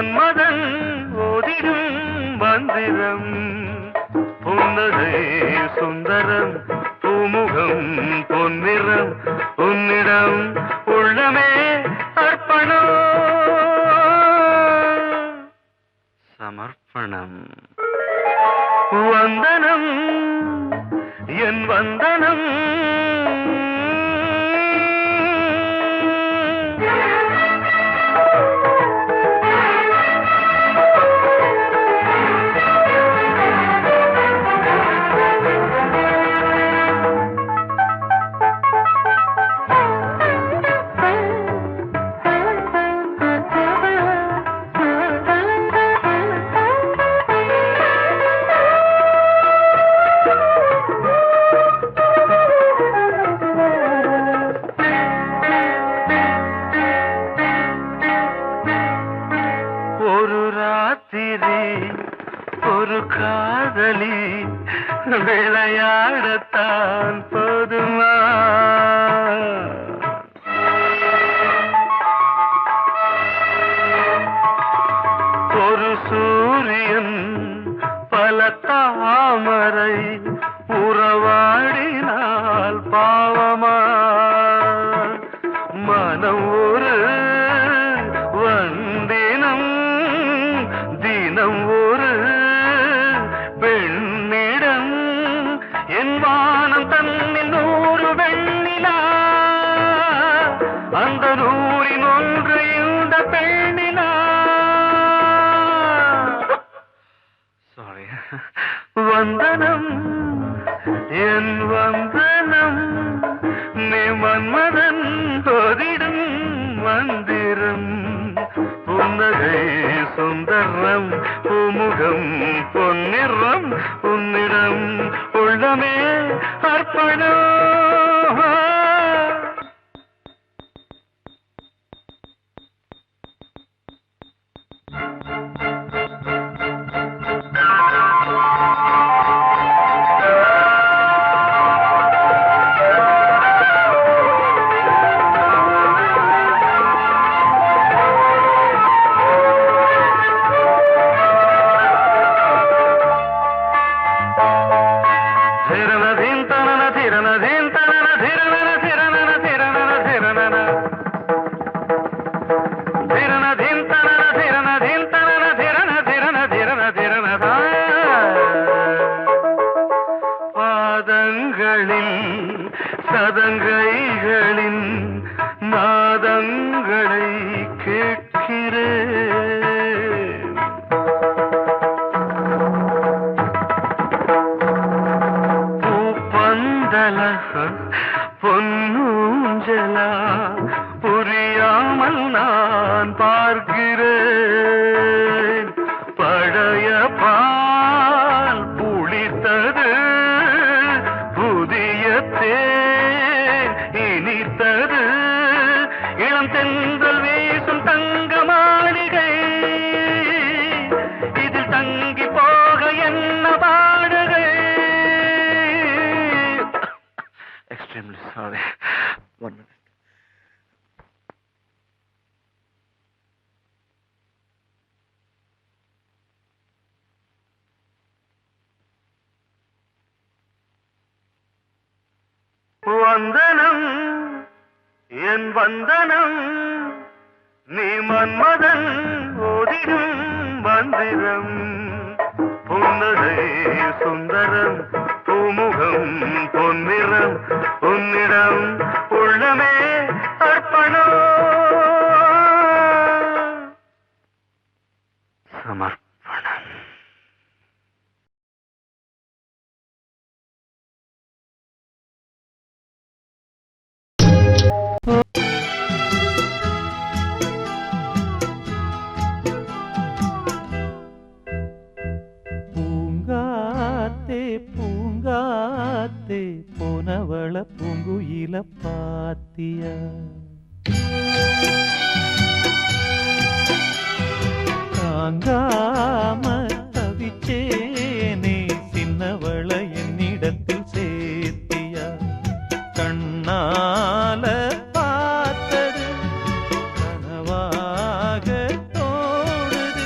மன்மதன் ஓதிடும் மந்திரம் புன்னகை சுந்தரம் பூமுகம் பொன்னிறம் உன்னிடம் உள்ளமே அர்ப்பணம் சமர்ப்பணம் வந்தனம் என் வந்தனம் ஒரு காதலி விளையாடத்தான் போதுமா ஒரு சூரியன் பல தாமரை உறவாடினால் பாவமா மனம் ஒரு வந்தினம் தினம் ஒரு பெண்ணிடம் என் வானம் தன்னில் 100 வெண்ணிலா அந்த 100இன் ஒன்று இந்த பெண்ணிலா சாரி வந்தனம் என் வந்தனம் நீ மன்மதன் ஓதிடும் மந்திரம் புன்னகை சுந்தரம் பூமுகம் பொன்னிறம் உன்னிடம் உள்ளமே அர்ப்பணம் சதங்கைகளின் நாதங்களை கேட்கிறேன் பூப்பந்தல பொன்னூஞ்சலா புரியாமல் நான் பார்க்கிறேன் பழைய பால் புளித்தது புதிய இனித்தது இளம் தென்றல் வீசும் தங்க மாளிகை இதில் தங்கி போக என்ன பாடுகை எக்ஸ்ட்ரீம்லி சாரி 1 minute வந்தனம் என் வந்தனம் நீ மன்மதன் ஓதிடும் மந்திரம் புன்னகை சுந்தரம் பூமுகம் பொன்னிறம் உன்னிடம் உள்ளமே அர்ப்பணம் சமர்ப்பணம் பூங்காத்தே பூங்காத்தே போனவள பூங்குயில பாத்தியா தாங்காம தவிச்சேனே சின்னவள என்னிடத்தில் சேர்த்தியா கண்ணால பார்த்தது கனவாக தோடுது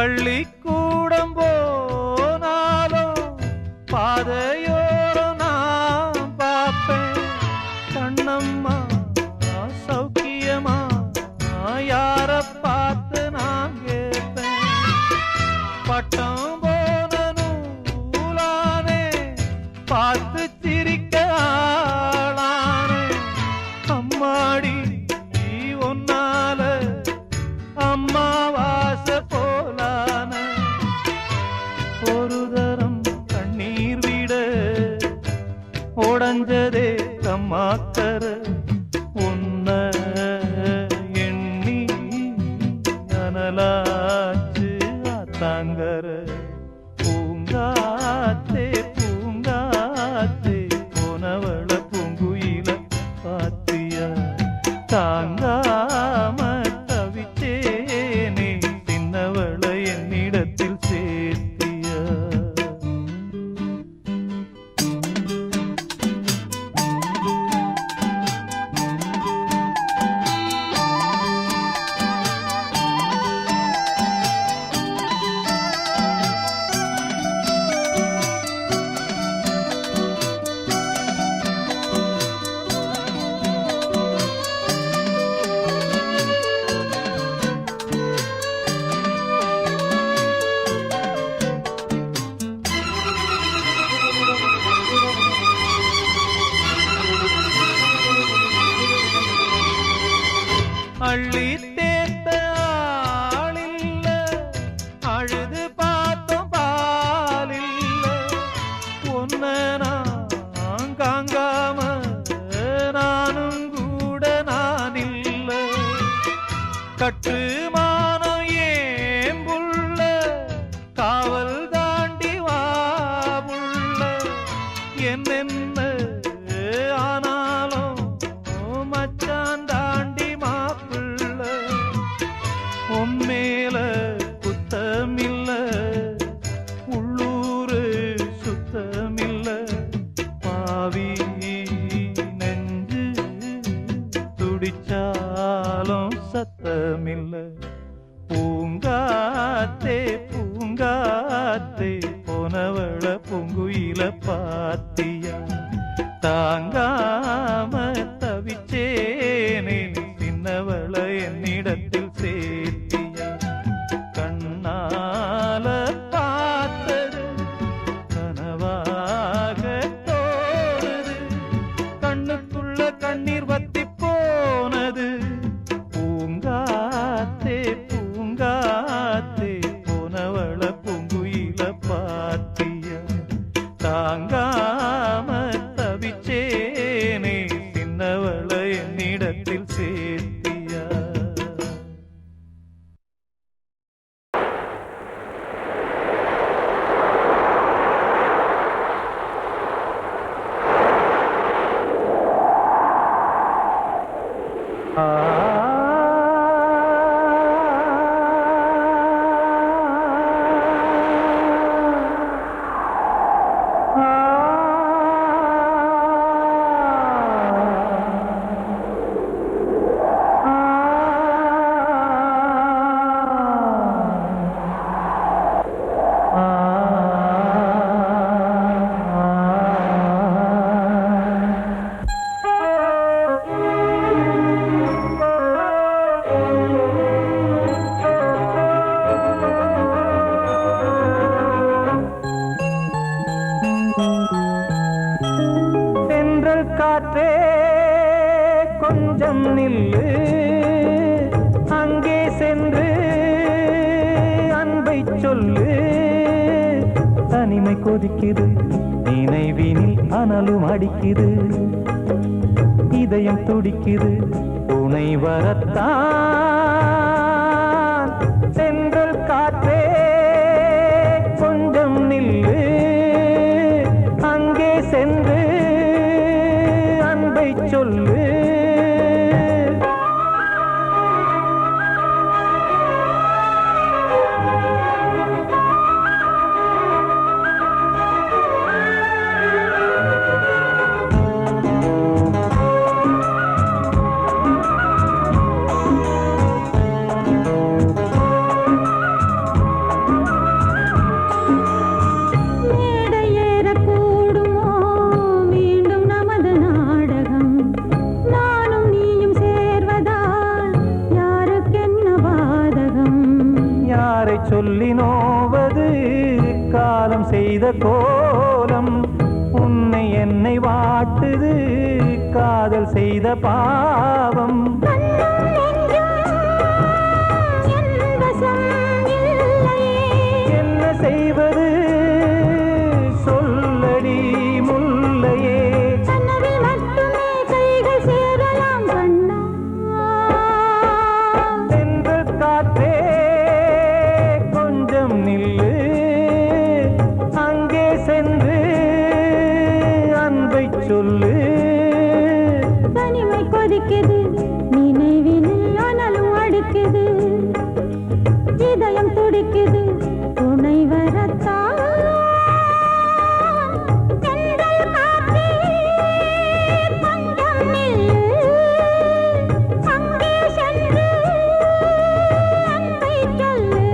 பள்ளிக்கூடம் போனாலும் பாதையோரம் நான் பார்ப்பேன். கண்ணம்மா சௌக்கியமா யார பார்த்து நான் கேட்பேன். பட்டம் போன நூலானே பார்த்து சிரிக்க ஆளானே. அம்மாடி ஒன்னால அம்மாவாச போலான. ஒரு தரம் கண்ணீர் விட உடஞ்சதே கம்மாக்கர. உன்ன எண்ணி அனலாச்சு ஆத்தாங்கர. பூங்காத்தே பூங்காத்தே போனவள பூங்குயில பாத்தியா. தாங்காம தவிச்சேனே சின்னவள என்னிடத்தில் சேர்த்தியா. அள்ளி தேத்த ஆளில்ல, அழுது பார்த்தோம் பாலில்ல. ஒன்ன நான் காங்காம நானும் கூட நான் இல்ல. கட்டுமானம் ஏம்புள்ள காவல் தாண்டி வாபுள்ள. என்னென்ன ஆனாலும் மச்சான் தாண்டி மாப்பிள்ள. உம்மேல குத்தமில்ல, உள்ளூரு சுத்தமில்ல. பாவி நெஞ்சு துடிச்சாலும் சத்தமில்ல. பூங்காத்தே பூங்காத்தே போனவள பூங்குயில பாத்தியா. தாங்காம தவிச்சேனே சின்னவள என்னிடத்தில் சேர்த்தியா. கண்ணால பார்த்தது கனவாக தோணுது. கண்ணுக்குள்ள கண்ணீர் வத்தி போனது. பூங்காத்தே பூங்காத்தே போனவள பூங்குயில பாத்தியா. தாங்காம தவிச்சேனே சின்னவள என்னிடத்தில் சேர்த்தியா. காற்றே கொஞ்சம் நில்லு. அங்கே சென்று அன்பை சொல்லு. தனிமை கொதிக்குது, நினைவினில் அனலும் அடிக்குது. இதயம் துடிக்குது, துணை வரத்தான். சென்றல் காற்றே கொஞ்சம் நில்லு. அங்கே சென்று அன்பை சொல்லு. கோலம் உன்னை என்னை வாட்டுது காதல் செய்த பாவம் என்ன செய்வது சொல்லடி முல்லையே சென்று காற்றே கொஞ்சம் நில்லு அங்கே சென்று அன்பை சொல்லு தனிமை கொதிக்குது நினைவில் ஆனாலும் அடிக்குது இதயம் துடிக்குது துணை வரத்தான் தென்றல் காற்றே கொஞ்சம் நில்லு அங்கே சென்று அன்பை சொல்லு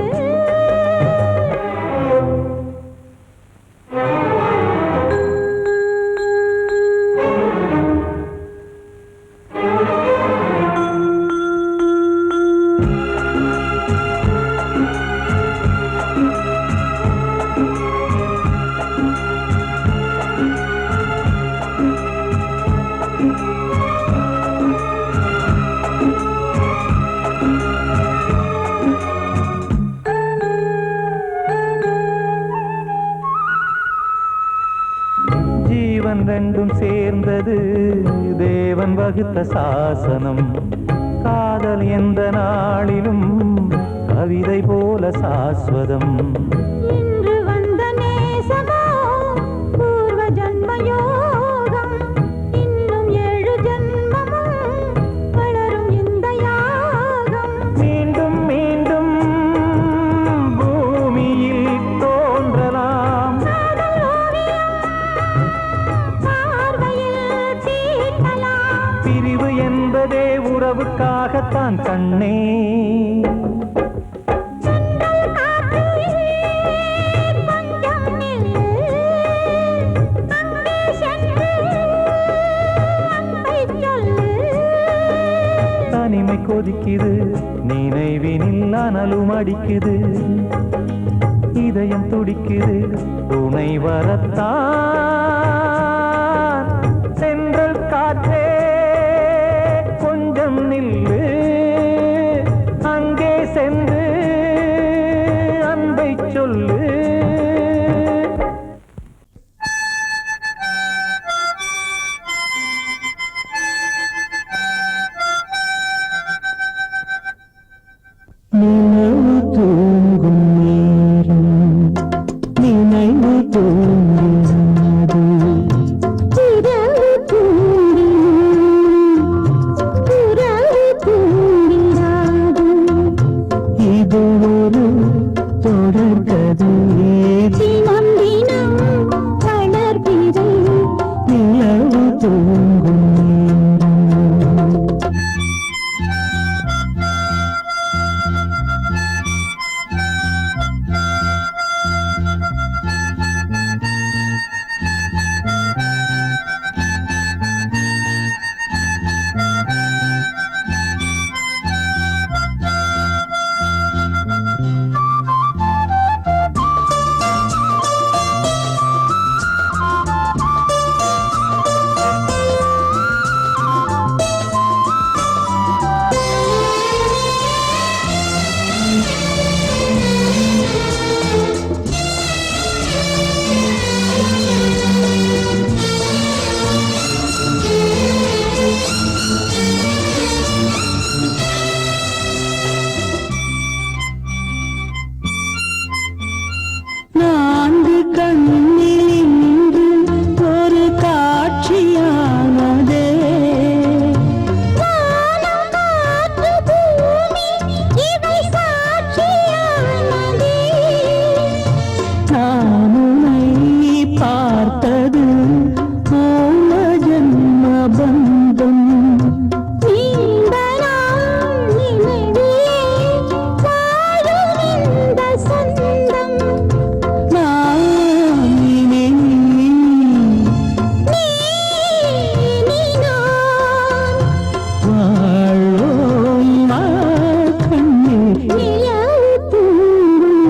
ஜீவன் ரெண்டும் சேர்ந்தது தேவன் வகுத்த சாசனம் காதல் எந்த நாளிலும் கவிதை போல சாஸ்வதம் இன்று வந்த நேசமோ பூர்வ ஜன்ம யோகம் இன்னும் 7 ஜன்மமும் வளரும் இந்த யாகம் மீண்டும் மீண்டும் பூமியில் தோன்றலாம் காதல் ஓவியம் பார்வையில் தீட்டலாம் பிரிவு என்பதே உறவுக்காகத்தான் கண்ணே தென்றல் காற்றே கொஞ்சம் நில்லு அங்கே சென்று அன்பை சொல்லு தனிமை கொதிக்குது நினைவினில் அனலும் அடிக்குது இதயம் துடிக்குது துணை வரத்தான் சென்றல் காற்றே கொஞ்சம் நில்லு அங்கே சென்று அன்பை சொல்லு நினைவு தூங்கும் நேரம் நினைவு தூங்காது இரவு தூங்கிடாது இது ஒரு தொடர்கதை தினம் தினம் வளர்பிறை நிலவு தூங்கும் நேரம் நான்கு கண்ணில் இன்று ஒரு காட்சியானதே வானம் காற்று பூமி இவை சாட்சியானதே நான் உன்னை பார்த்தது போன ஜன்ம பந்தம் நீண்ட நாள் நினைவிலே வாழும் இந்த சொந்தம் நான் இனி நீ நான் வாழ்வோம் கண்ணே நிலவு தூங்கும்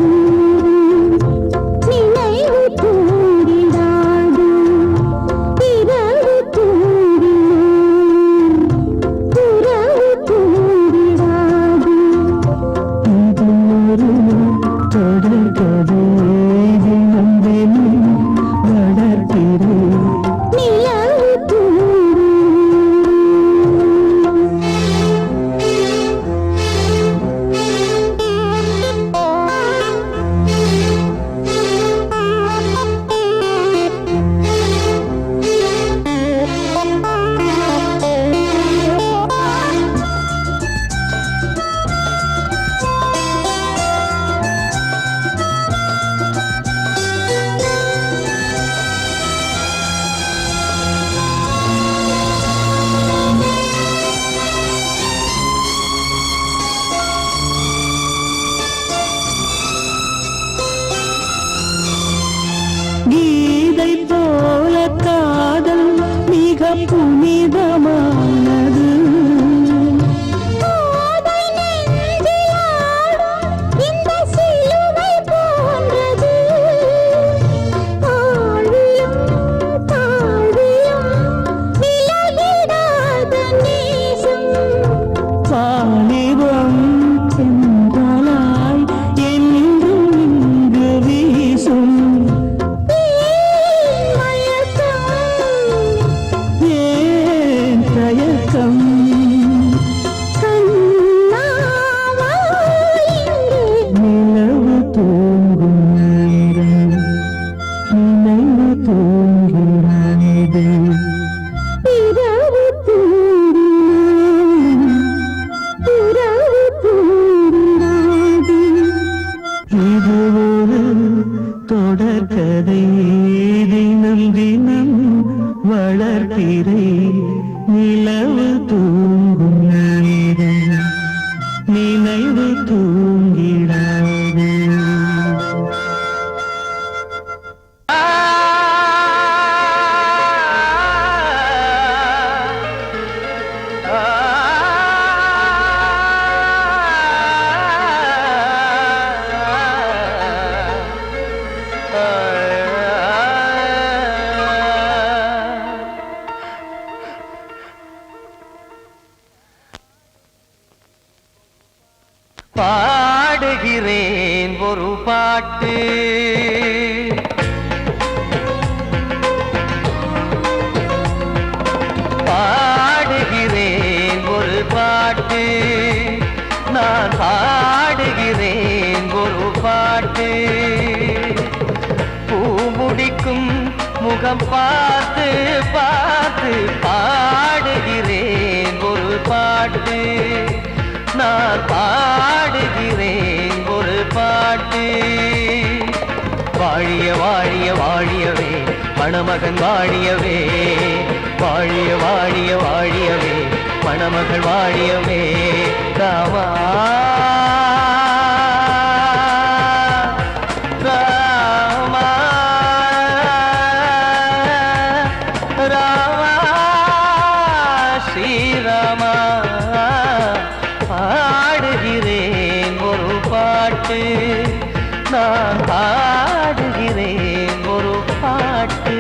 நினைவு தூங்கும் வளர்பிறை நிலவு தூங்கும் நேரம் நினைவு தூங்கிடாது. பாடுகிறேன் ஒரு பாட்டு, பாடுகிறேன் ஒரு பாட்டு, நான் பாடுகிறேன் ஒரு பாட்டு. பூ முடிக்கும் முகம் பார்த்து பார்த்து பாடுகிறேன் ஒரு பாட்டு, நான் பாடுகிறேன் ஒரு பாட்டு. வாழிய வாழிய வாழியவே மணமகன் வாழியவே, வாழிய வாழிய வாழியவே மணமகள் வாழியவே. ராமா ராமா ராமா ஸ்ரீராமா. பாடுகிறேன் ஒரு பாட்டு, நான் பாடுகிறேன் ஒரு பாட்டு.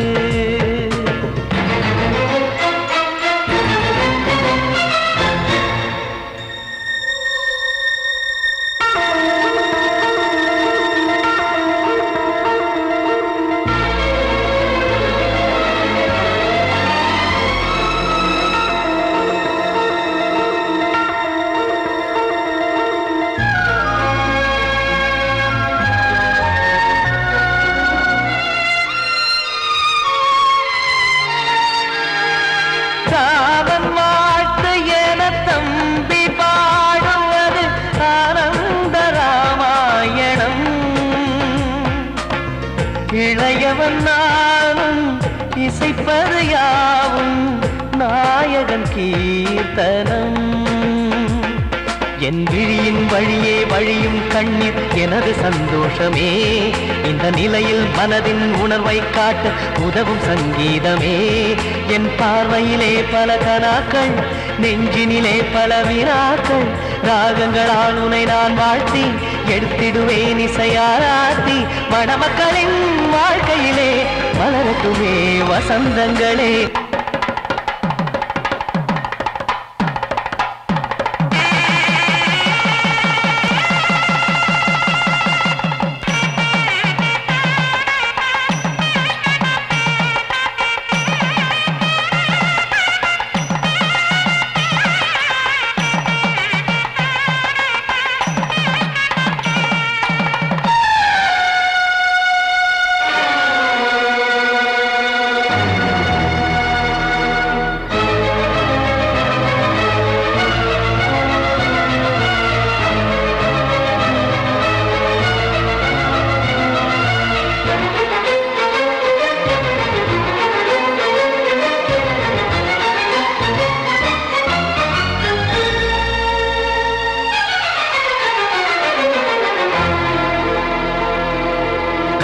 காவன் வாழ்த்து என தம்பி பாடுவது ஆனந்த ராமாயணம். இளையவன் நானும் இசைப்பது யாவும் நாயகன் கீர்த்தனம். என் விழியின் வழியே வழியும் கண்ணீர் எனது சந்தோஷமே, இந்த நிலையில் மனதின் உணர்வை காட்ட உதவும் சங்கீதமே. என் பார்வையிலே பல கனாக்கள், நெஞ்சினிலே பல வினாக்கள், ராகங்களால் உனை நான் வாழ்த்தி எடுத்திடுவேன் இசையாராத்தி. மணமக்களின் வாழ்க்கையிலே மலரட்டுமே வசந்தங்களே.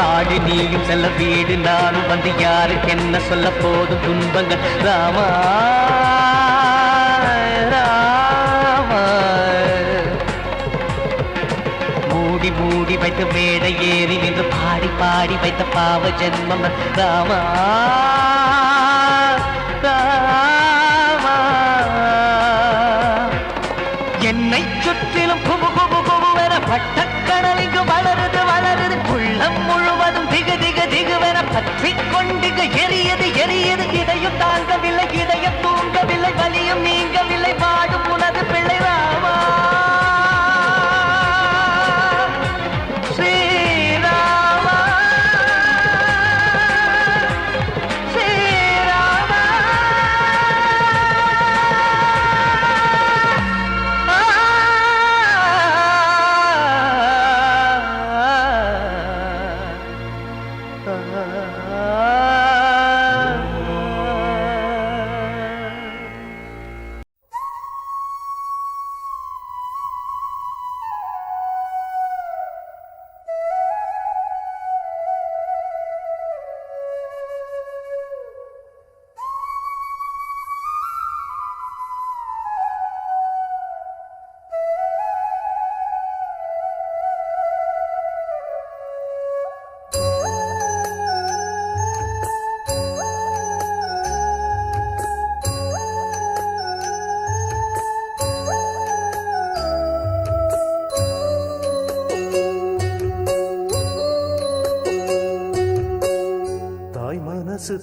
காடு நீயும் செல்ல வீடு நானும் வந்து யாருக்கு என்ன சொல்ல போதும் துன்பங்கள். ராமா ராமா மூடி மூடி வைத்த மேடை ஏறி நின்று பாடி பாடி வைத்த பாவ ஜென்மம். ராமா ராமா என்னை சுற்றிலும் குபு குபு குபுவென பட்டக்கடல் இங்கு வளருது வளருது, உள்ளம் முழுவதும் திகு திகு திகுவென பற்றி கொண்டிகு எரியது எரியது. இதையும் தாங்கவில்லை இதயம் தூங்கவில்லை, வலியும் நீங்கவில்லை, பாடும் உனது பிள்ளை. ராமா ஸ்ரீராமா ஸ்ரீராமா.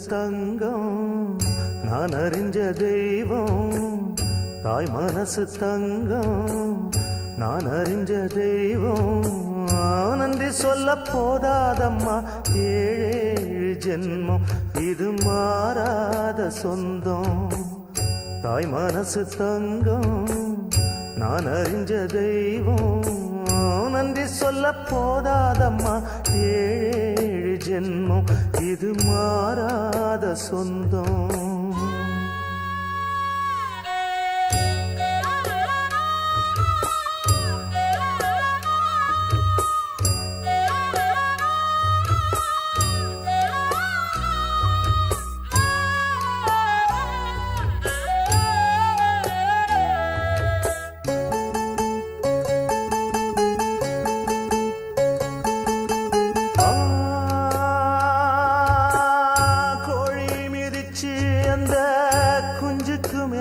தங்கம் நான் அறிஞ்ச தெய்வம் தாய் மனசு தங்கம் நான் அறிஞ்ச தெய்வம் நன்றி சொல்ல போதாதம்மா ஏழு ஜென்மம் இது மாறாத சொந்தம் தாய் மனசு தங்கம் நான் அறிஞ்ச தெய்வம் நன்றி சொல்ல போதாதம்மா ஏழு ஜென்மம் இது மாறாத சொந்தம்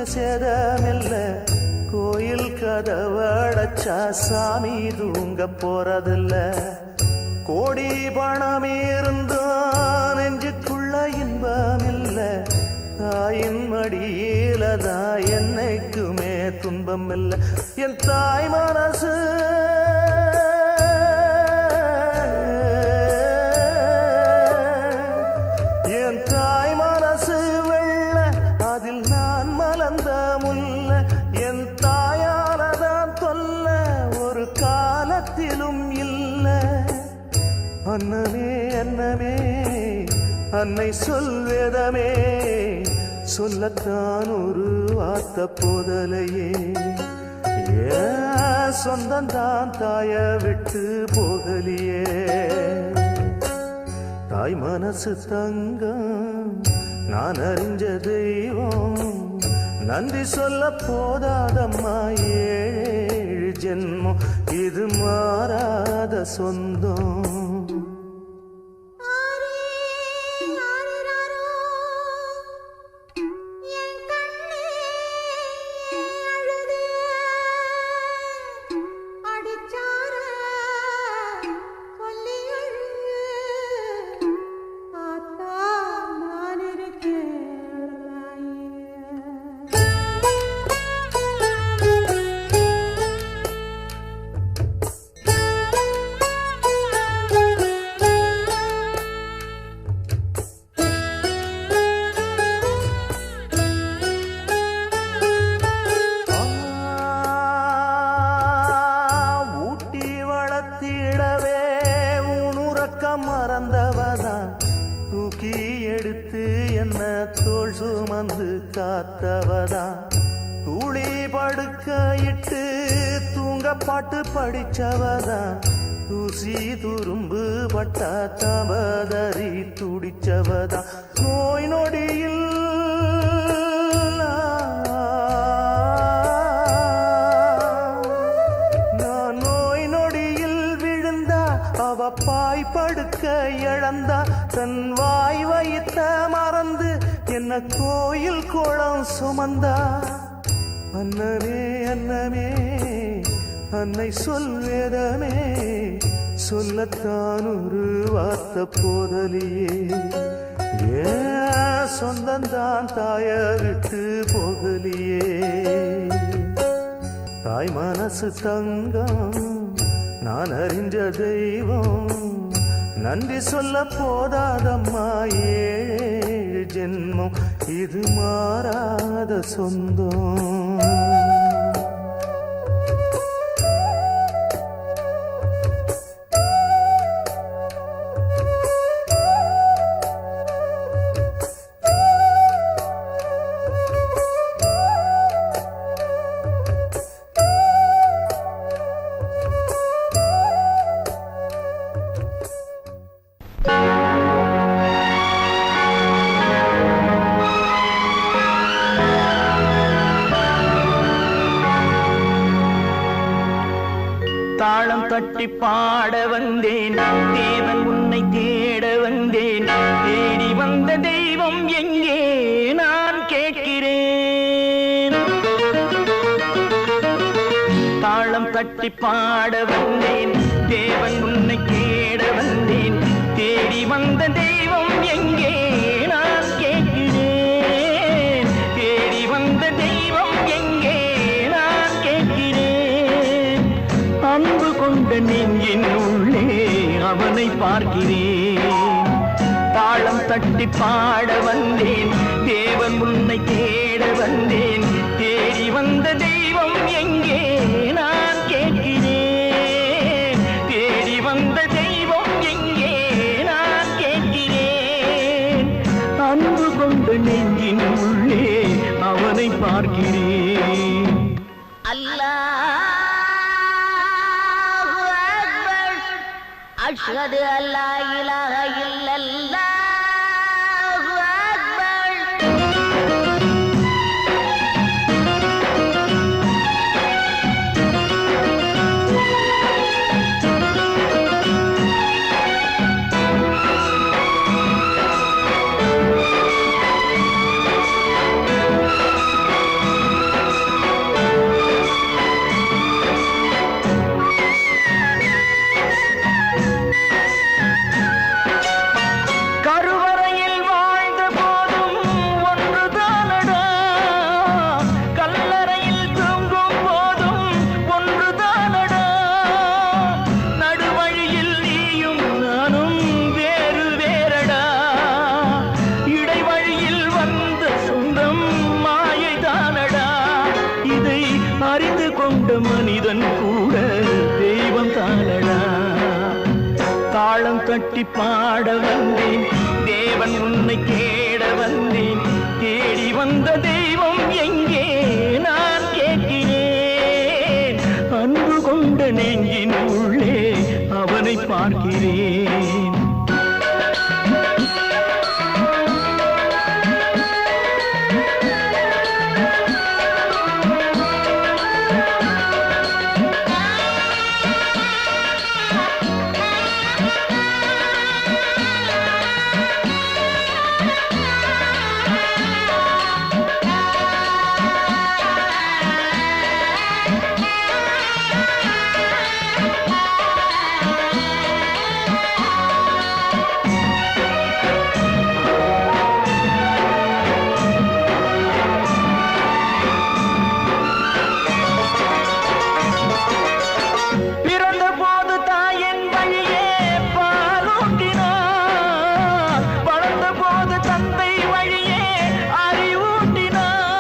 சேதமில்ல கோயில் கதவடைச்சா சாமி தூங்க போறதில்ல கோடி பணம் இருந்தும் நெஞ்சுக்குள்ள இன்பமில்ல தாயின் மடியில தான் என்னைக்குமே துன்பம் இல்லை என் தாய் மனசு என் தாய் மனசு வெள்ள அதில் நான் மலர்ந்த முல்ல என் தாயானதான் தொல்ல ஒரு காலத்திலும் இல்ல அன்னமே அன்னமே அன்னை சொல்வேதமே சொல்லத்தான் ஒரு வார்த்தை போதலையே சொந்தந்தான் தாய விட்டு போகலியே தாய் மனசு தங்கம் நான் அறிஞ்ச தெய்வம் நன்றி சொல்ல போதாதம்மா ஏழு ஜென்மம் இது மாறாத சொந்தம் மறந்தவதான் தூக்கி எடுத்து என்ன தோள் சுமந்து காத்தவதான் தூளி படுக்க இட்டு தூங்க பாட்டு படிச்சவதான் தூசி துரும்பு பட்டா தவதறி துடிச்சவதான் நோய் நொடியில் பாய் படுக்க இழந்தா தன் வாய் வைத்த மறந்து என்ன கோயில் கோலம் சுமந்தா அன்னமே அன்னமே அன்னை சொல்வேதமே சொல்லத்தான் ஒரு வார்த்தை போதலியே சொந்தந்தான் தாய விட்டு போகலியே தாய் மனசு தங்கம் நான் அறிஞ்ச தெய்வம் நன்றி சொல்ல போதாதம்மா ஏழு ஜென்மம் இது மாறாத சொந்தம் தாளம் தட்டி பாட வந்தேன் தேவன் உன்னை தேட வந்தேன் தேடி வந்த தெய்வம் எங்கே நான் கேட்கிறேன் தாளம் தட்டி பாட வந்தேன் தேவன் உன்னை தேட வந்தேன் தேடி வந்த தெய்வம் எங்கே நான் நெஞ்சின் உள்ளே அவனை பார்க்கிறேன். தாளம் தட்டி பாட வந்தேன், தேவன் உன்னை தேட வந்தேன். தேடி வந்த தெய்வம் எங்கே நான் கேட்கிறேன். தேடி வந்த தெய்வம் எங்கே நான் கேட்கிறேன். அன்பு கொண்ட நெஞ்சின் உள்ளே அவனை பார்க்கிறேன். அல்லாஹு அக்பர். அஷ்ஹது அல்லா இலாஹ இல்லல்லாஹு அக்பர். கருவறையில் வாழ்ந்த போதும் ஒன்றுதானடா, கல்லறையில் தூங்கும் போதும் ஒன்றுதானடா. நடுவழியில் நீயும் நானும் வேறு வேறடா. இடைவழியில் வந்த சொந்தம் மாயைதானடா. இதை அறிந்து கொண்ட மனிதன் கூட தெய்வம் தானடா. தாளம் தட்டி பாட வந்தேன், தேவன் உன்னை தேட வந்தேன். தேடி வந்த தெய்வம் எங்கே நான் கேட்கிறேன். அன்பு கொண்ட நெஞ்சின் உள்ளே அவனை பார்க்கிறேன். பிறந்த போது தாயின் வழியே பாலூட்டினார், வளர்ந்த போது தந்தை வழியே அறிவூட்டினார்,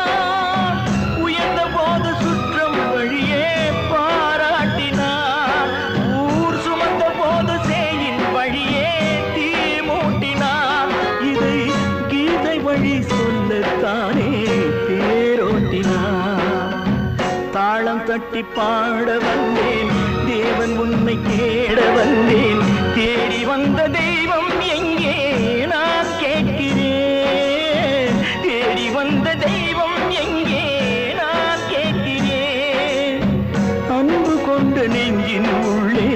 உயர்ந்த போது சுற்றம் வழியே பாராட்டினார், ஊர் சுமந்த போது சேயின் வழியே தீ மூட்டினார். இதை கீதை வழி சொல்லத்தானே தேரோட்டினார். தாளம் தட்டி பாட வந்தேன், தேவன் உன்னை தேட வந்தேன். தேடி வந்த தெய்வம் எங்கே நான் கேட்கிறேன். தேடி வந்த தெய்வம் எங்கே நான் கேட்கிறேன். அன்பு கொண்ட நெஞ்சின் உள்ளே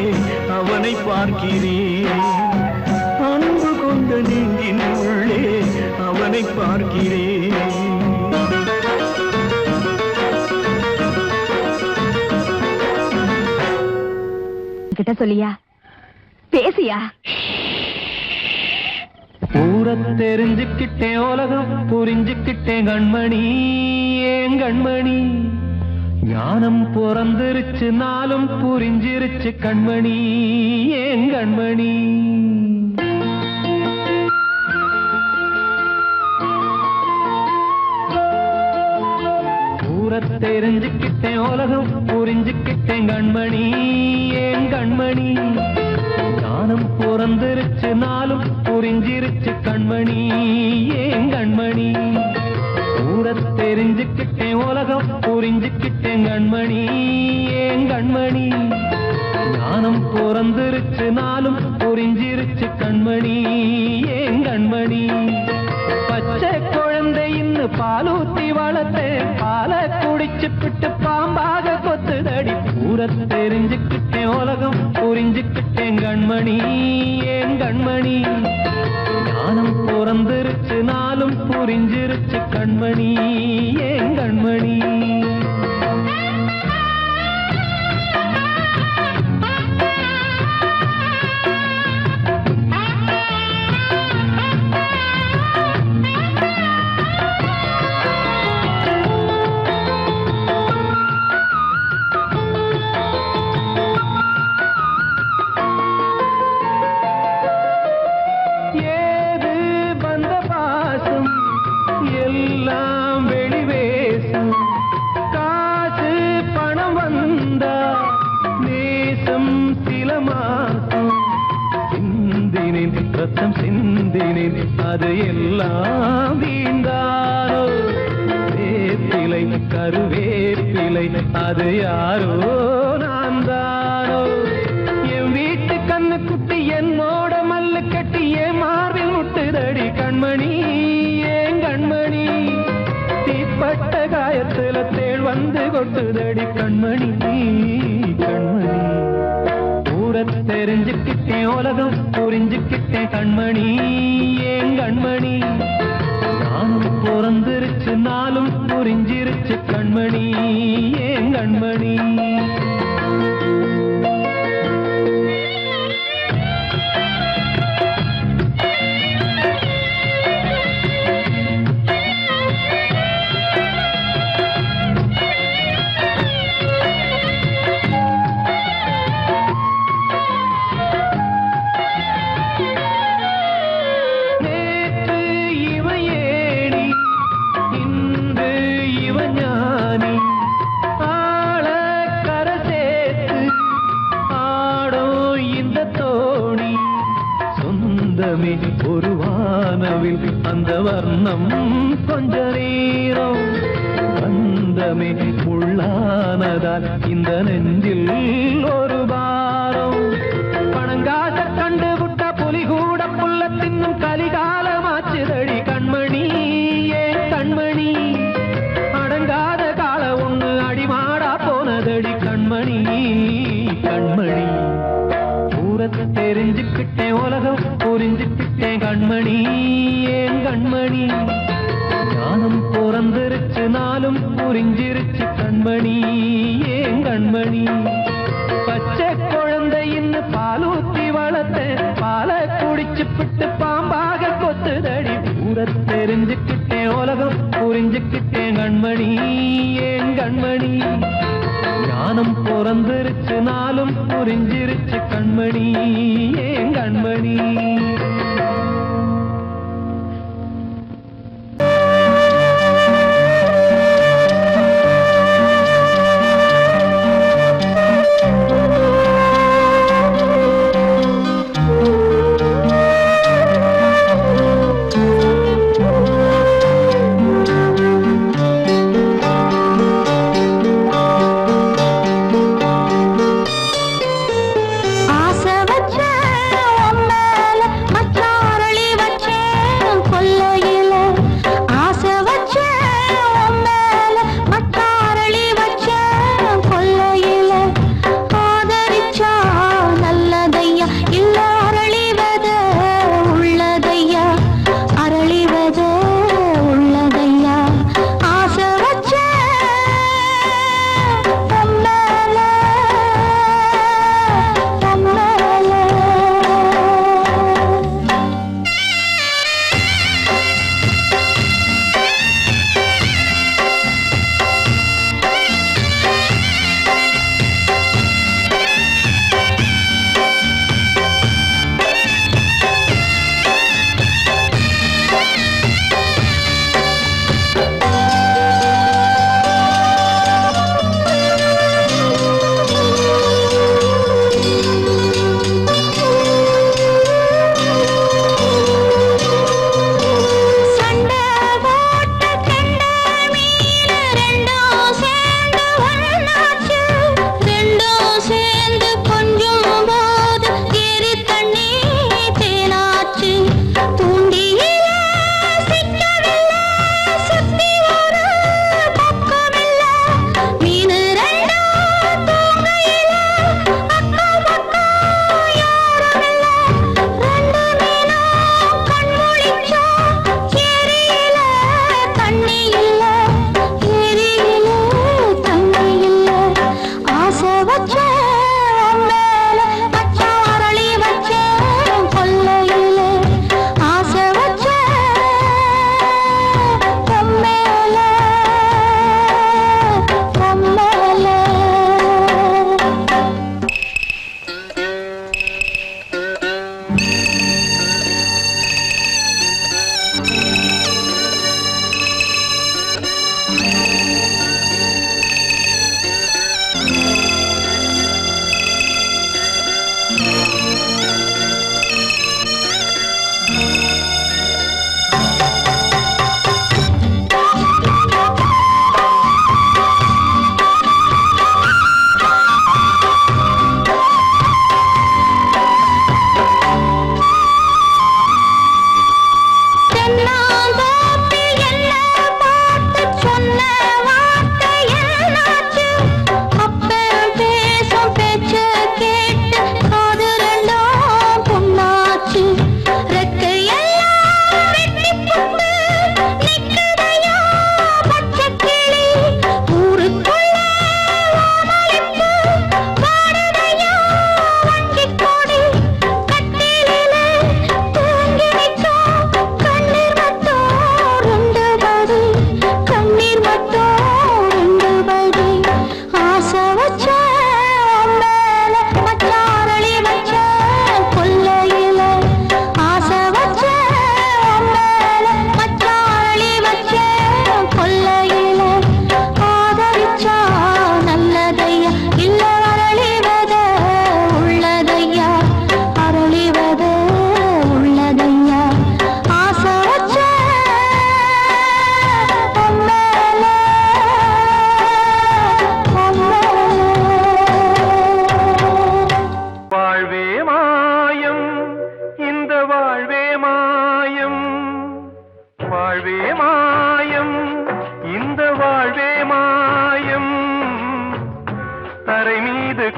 அவனை பார்க்கிறேன். அன்பு கொண்ட நெஞ்சின் உள்ளே அவனை பார்க்கிறேன். கிட்ட சொல்லியா, பேசியா? ஊரை தெரிஞ்சுக்கிட்டேன், உலகம் புரிஞ்சுக்கிட்டேன் கண்மணி, ஏன் கண்மணி. ஞானம் பிறந்திருச்சு, நாளும் புரிஞ்சிருச்சு கண்மணி, ஏன் கண்மணி. ஊரை தெரிஞ்சுக்கிட்டேன், உலகம் புரிஞ்சுக்கிட்டேன் கண்மணி, ஏன் கண்மணி. ஞானம் பிறந்திருச்சு, நாளும் புரிஞ்சிருச்சு கண்மணி, ஏன் கண்மணி. ஊரை தெரிஞ்சுக்கிட்டேன், உலகம் புரிஞ்சுக்கிட்டேன் கண்மணி, ஏன் கண்மணி. ஞானம் பிறந்திருச்சு, நாளும் புரிஞ்சிருச்சு கண்மணி, ஏன் கண்மணி. பச்சை குழந்தை இன்னும் பாலூத்தி வளர்த்தேன், பாலை குடிச்சுப்பிட்டு பாம்பாக கொத்துதடி. ஊரை தெரிஞ்சுக்கிட்டேன், உலகம் புரிஞ்சுக்கிட்டேன் கண்மணி, ஏன் கண்மணி. ஞானம் பிறந்திருச்சு, நாளும் புரிஞ்சிருச்சு கண்மணி, ஏன் கண்மணி. ரத்தம் சிந்தினேன் அது எல்லாம் வீண்டாரோ வேப்பிலை கருவேப்பிலை அது யாரோ நான் தானோ என் வீட்டு கண்ணு குட்டி என்னோட மல்லு கட்டி என் மார்பில் முட்டுதடி கண்மணி ஏன் கண்மணி தீப்பட்ட காயத்துல தேள் வந்து கொட்டுதடி கண்மணி கண்மணி ஊர தெரிஞ்சுக்கிட்டேன் உலகம் புரிஞ்சுக்கிட்டேன் கண்மணி ஏன் கண்மணி நானும் பிறந்திருச்சு நாளும் புரிஞ்சிருச்சு கண்மணி ஏன் கண்மணி ஒரு வானவில் அந்த வர்ணம் கொஞ்ச நேரம் வந்தமே உள்ளானதால் இந்த நெஞ்சில் ஒரு பாரம் பணங்காச கண்டு விட்ட புலி கூட புல்ல தின்னும் கலிகாலமாச்சுதடி கண்மணி ஏன் கண்மணி அடங்காத கால ஒண்ணு அடிமாடா போனதடி கண்மணி கண்மணி ஊரத்தை தெரிஞ்சுக்கிட்டேன் உலகம் புரிஞ்சுக்கிட்டேன் கண்மணி ஏன் கண்மணி ஞானம் பிறந்திருச்சு நாளும் புரிஞ்சிருச்சு கண்மணி ஏன் கண்மணி பச்சை குழந்தை இன்னும் பாலூத்தி வளர்த்த பாலை குடிச்சு பிட்டு பாம்பாக கொத்துதடி ஊரத்தை தெரிஞ்சுக்கிட்டேன் உலகம் புரிஞ்சுக்கிட்டேன் கண்மணி ஏன் கண்மணி ஞானம் பிறந்திருச்சு நாளும் புரிஞ்சிருச்சு கண்மணி ஏன் கண்மணி ஆசை வச்ச உன் மேல மச்சாரளி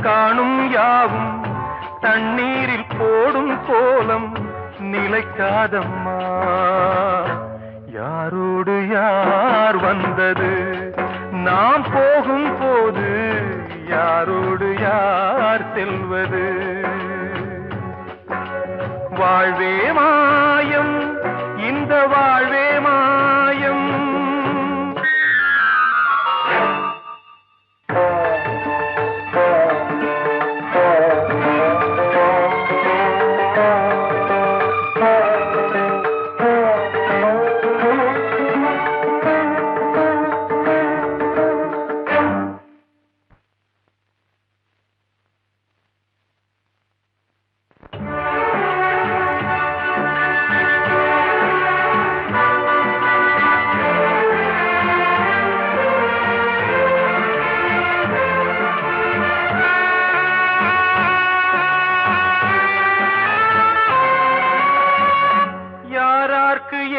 காணும் யாவும் தண்ணீரில் போடும் கோலம் நிலைக்காதம்மா. யாரோடு யார் வந்தது நாம் போகும் போது, யாரோடு யார் செல்வது? வாழ்வே மாயம், இந்த வாழ்வே மாயம்.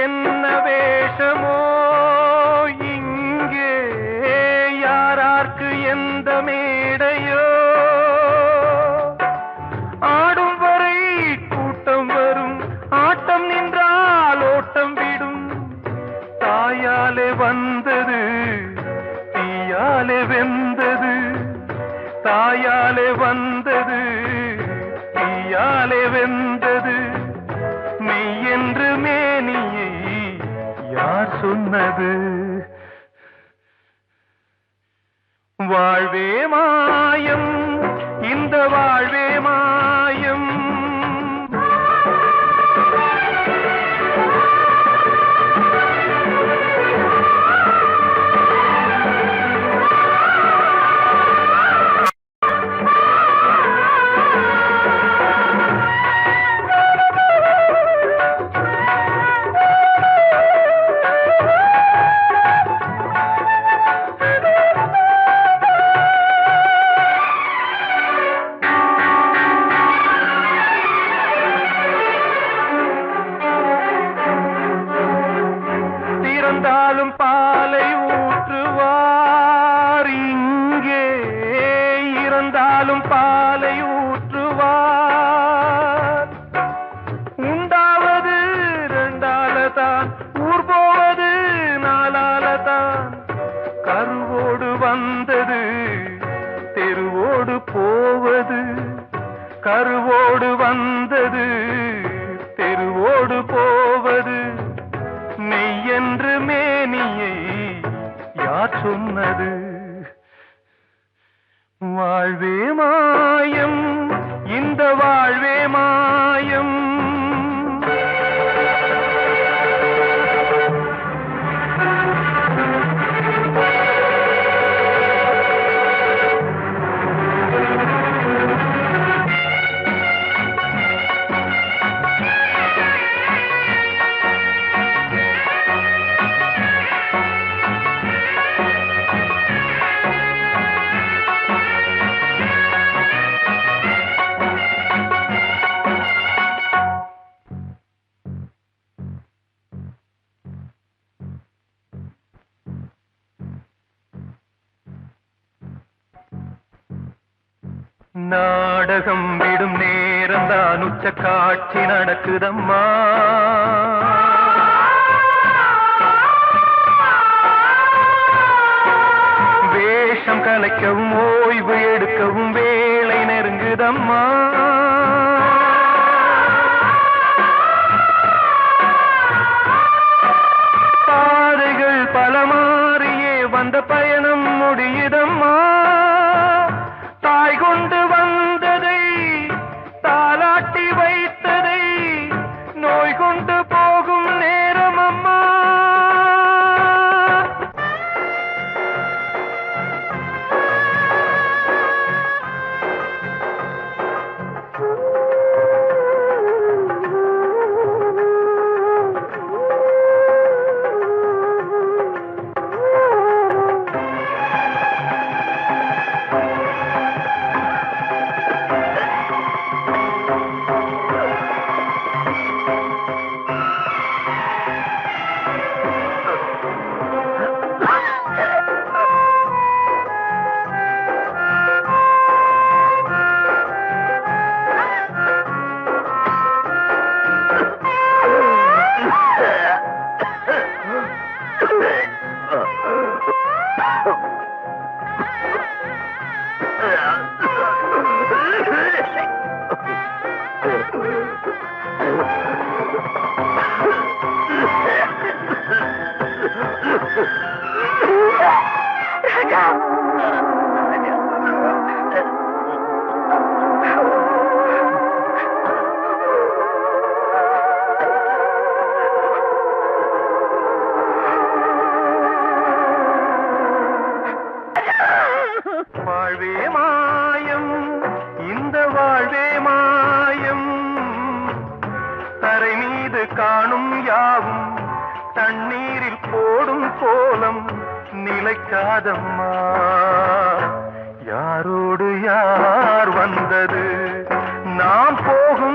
என்ன வேஷமோ இங்கே, யாரார்க்கு எந்த மேடையோ, ஆடும் வரை கூட்டம் வரும், ஆட்டம் நின்றால் ஓட்டம் விடும். தாயாலே வந்தது தீயாலே வெந்தது, தாயாலே வந்தது தீயாலே வெந்தது. மெய் என்று மேனியை யார் சொன்னது? வாழ்வே மாயம், இந்த வாழ்வே மாயம். இறந்தாலும் பாலை ஊற்றுவார் இங்கே, இறந்தாலும் பாலை ஊற்றுவார். உண்டாவது ரெண்டாலதான், ஊர் போவது நாலாலதான். கருவோடு வந்தது தெருவோடு போவது, கருவோடு வந்தது தெருவோடு போவது. மெய் என்று மேனியை யார் சொன்னது? வாழ்வே மாயம், இந்த வாழ்வே மாயம். நாடகம் விடும் நேரம் தான், உச்ச காட்சி நடக்குதம்மா. வேஷம் கலைக்கவும் ஓய்வு எடுக்கவும் வேளை நெருங்குதம்மா. பாதைகள் பல மாறியே வந்த பயணம் முடியுதம்மா. தாய் கொண்டு வந்ததை தாலாட்டி வைத்ததை நோய் கொண்டு போகும் நேரம் அம்மா. வாழ்வே மாயம், இந்த வாழ்வே மாயம், தரை மீது காணும் யாவும் தண்ணீரில் போடும் கோலம் நிலைக்காதம்மா. யாரோடு யார் வந்தது, நாம் போகும்